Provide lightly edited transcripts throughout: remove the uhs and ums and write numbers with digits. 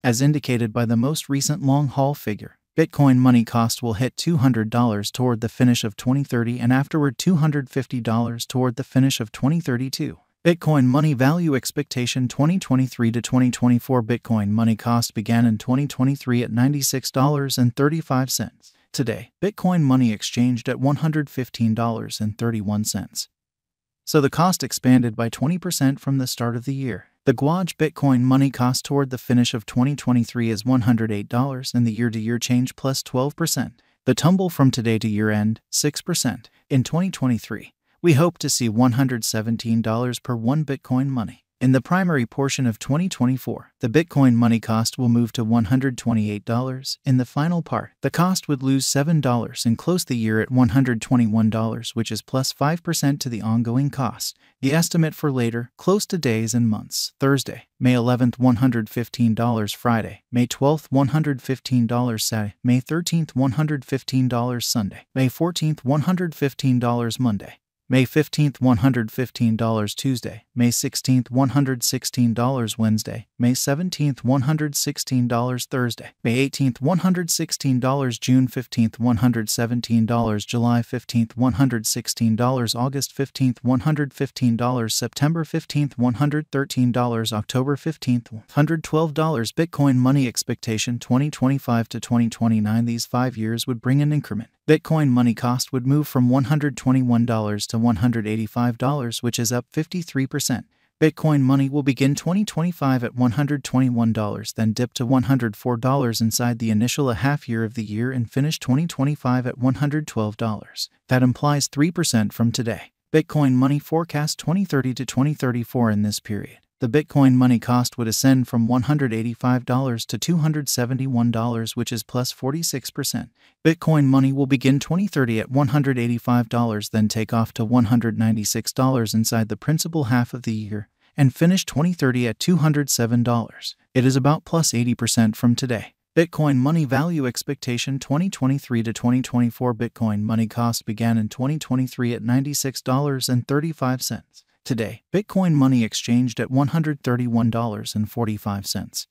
As indicated by the most recent long-haul figure, Bitcoin money cost will hit $200 toward the finish of 2030 and afterward $250 toward the finish of 2032. Bitcoin money value expectation 2023 to 2024 Bitcoin money cost began in 2023 at $96.35. Today, Bitcoin money exchanged at $115.31. So the cost expanded by 20% from the start of the year. The Guaj Bitcoin money cost toward the finish of 2023 is $108 and the year-to-year change plus 12%. The tumble from today to year-end, 6%. In 2023, we hope to see $117 per 1 Bitcoin money. In the primary portion of 2024, the Bitcoin money cost will move to $128. In the final part, the cost would lose $7 and close the year at $121, which is plus 5% to the ongoing cost. The estimate for later, close to days and months: Thursday, May 11th, $115, Friday, May 12th, $115, Saturday, May 13th, $115, Sunday, May 14th, $115, Monday, May 15th, $115 Tuesday, May 16th, $116 Wednesday, May 17th, $116 Thursday, May 18th, $116 June 15th, $117 July 15th, $116 August 15th, $115 September 15th, $113 October 15th, $112 Bitcoin money expectation 2025 to 2029. These 5 years would bring an increment. Bitcoin money cost would move from $121 to $185, which is up 53%. Bitcoin money will begin 2025 at $121, then dip to $104 inside the initial half year of the year and finish 2025 at $112. That implies 3% from today. Bitcoin money forecast 2030 to 2034 in this period. The Bitcoin money cost would ascend from $185 to $271, which is plus 46%. Bitcoin money will begin 2030 at $185, then take off to $196 inside the principal half of the year, and finish 2030 at $207. It is about plus 80% from today. Bitcoin money value expectation 2023 to 2024 Bitcoin money cost began in 2023 at $96.35. Today, Bitcoin money exchanged at $131.45.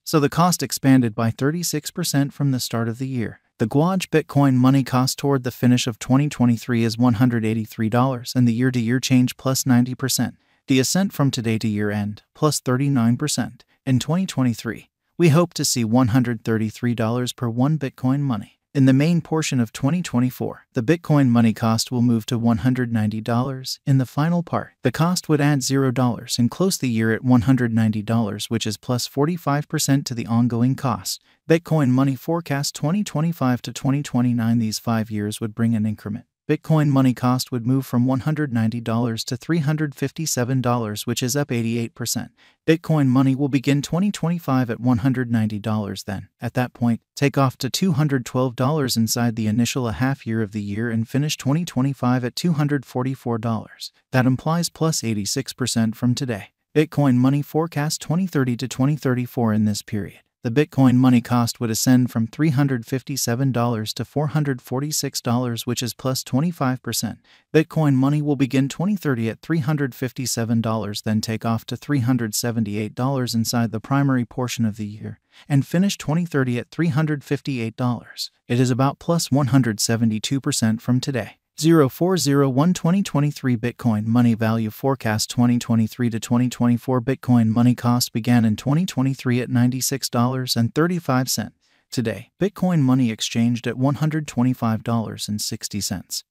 So the cost expanded by 36% from the start of the year. The Guaj Bitcoin money cost toward the finish of 2023 is $183 and the year-to-year change plus 90%. The ascent from today to year-end, plus 39%. In 2023, we hope to see $133 per 1 Bitcoin money. In the main portion of 2024, the Bitcoin money cost will move to $190. In the final part, the cost would add $0 and close the year at $190, which is plus 45% to the ongoing cost. Bitcoin money forecast 2025 to 2029. These 5 years would bring an increment. Bitcoin money cost would move from $190 to $357, which is up 88%. Bitcoin money will begin 2025 at $190 then, at that point, take off to $212 inside the initial half year of the year and finish 2025 at $244. That implies plus 86% from today. Bitcoin money forecast 2030 to 2034 in this period. The Bitcoin money cost would ascend from $357 to $446, which is plus 25%. Bitcoin money will begin 2030 at $357, then take off to $378 inside the primary portion of the year, and finish 2030 at $358. It is about plus 172% from today. 0401 2023 Bitcoin money value forecast 2023 to 2024 Bitcoin money cost began in 2023 at $96.35. Today, Bitcoin money exchanged at $125.60.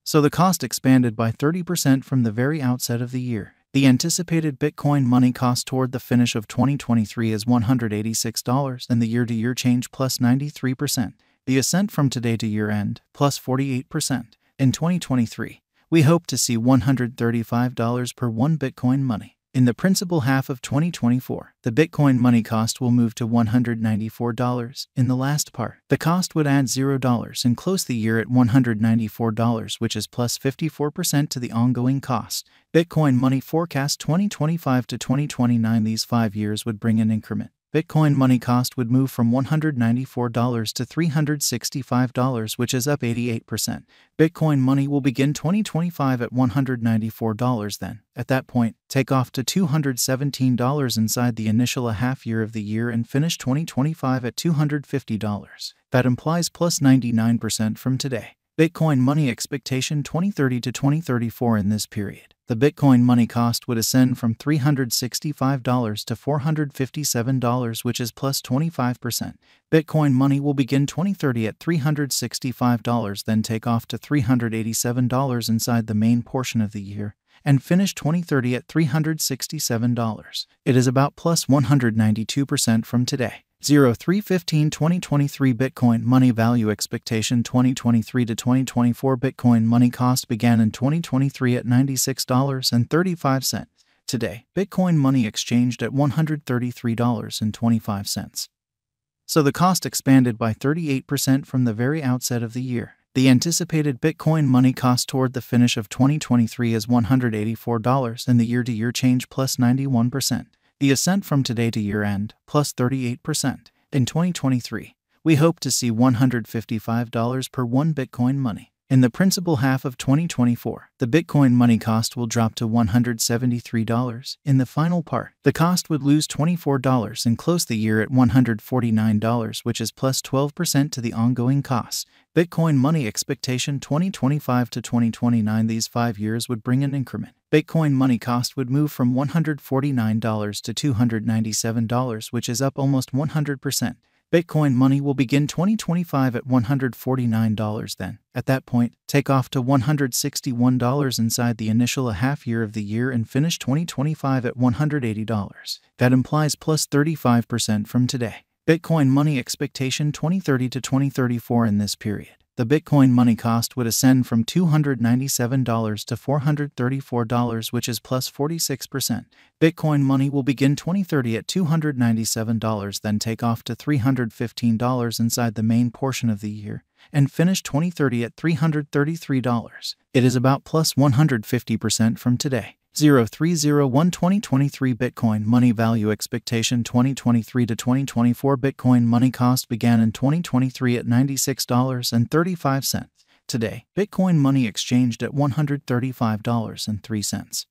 So the cost expanded by 30% from the very outset of the year. The anticipated Bitcoin money cost toward the finish of 2023 is $186 and the year-to-year change plus 93%. The ascent from today to year-end, plus 48%. In 2023, we hope to see $135 per 1 Bitcoin money. In the principal half of 2024, the Bitcoin money cost will move to $194. In the last part, the cost would add $0 and close the year at $194, which is plus 54% to the ongoing cost. Bitcoin money forecast 2025 to 2029. These 5 years would bring an increment. Bitcoin money cost would move from $194 to $365, which is up 88%. Bitcoin money will begin 2025 at $194 then. At that point, take off to $217 inside the initial half year of the year and finish 2025 at $250. That implies plus 99% from today. Bitcoin money expectation 2030 to 2034 in this period. The Bitcoin money cost would ascend from $365 to $457, which is plus 25%. Bitcoin money will begin 2030 at $365, then take off to $387 inside the main portion of the year, and finish 2030 at $367. It is about plus 192% from today. 03/15/2023 Bitcoin money value expectation 2023 to 2024 Bitcoin money cost began in 2023 at $96.35. Today, Bitcoin money exchanged at $133.25. So the cost expanded by 38% from the very outset of the year. The anticipated Bitcoin money cost toward the finish of 2023 is $184, and the year-to-year change plus 91%. The ascent from today to year-end, plus 38%. In 2023, we hope to see $155 per one Bitcoin money. In the principal half of 2024, the Bitcoin money cost will drop to $173. In the final part, the cost would lose $24 and close the year at $149, which is plus 12% to the ongoing cost. Bitcoin money expectation 2025 to 2029. These 5 years would bring an increment. Bitcoin money cost would move from $149 to $297, which is up almost 100%. Bitcoin money will begin 2025 at $149 then. At that point, take off to $161 inside the initial half year of the year and finish 2025 at $180. That implies plus 35% from today. Bitcoin money expectation 2030 to 2034 in this period. The Bitcoin money cost would ascend from $297 to $434, which is plus 46%. Bitcoin money will begin 2030 at $297, then take off to $315 inside the main portion of the year, and finish 2030 at $333. It is about plus 150% from today. 03/01/2023 Bitcoin money value expectation 2023 to 2024 Bitcoin money cost began in 2023 at $96.35. Today, Bitcoin money exchanged at $135.03.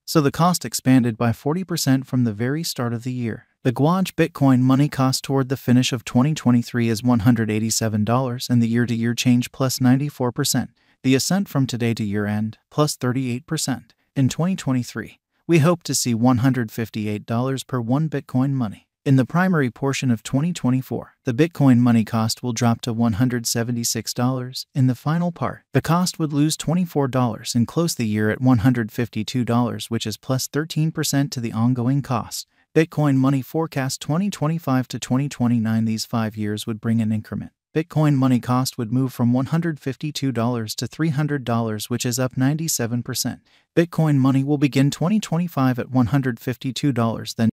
So the cost expanded by 40% from the very start of the year. The Guaj Bitcoin money cost toward the finish of 2023 is $187, and the year-to-year change plus 94%. The ascent from today to year-end, plus 38%. In 2023, we hope to see $158 per one Bitcoin money. In the primary portion of 2024, the Bitcoin money cost will drop to $176. In the final part, the cost would lose $24 and close the year at $152, which is plus 13% to the ongoing cost. Bitcoin money forecast 2025 to 2029. These 5 years would bring an increment. Bitcoin money cost would move from $152 to $300, which is up 97%. Bitcoin money will begin 2025 at $152, then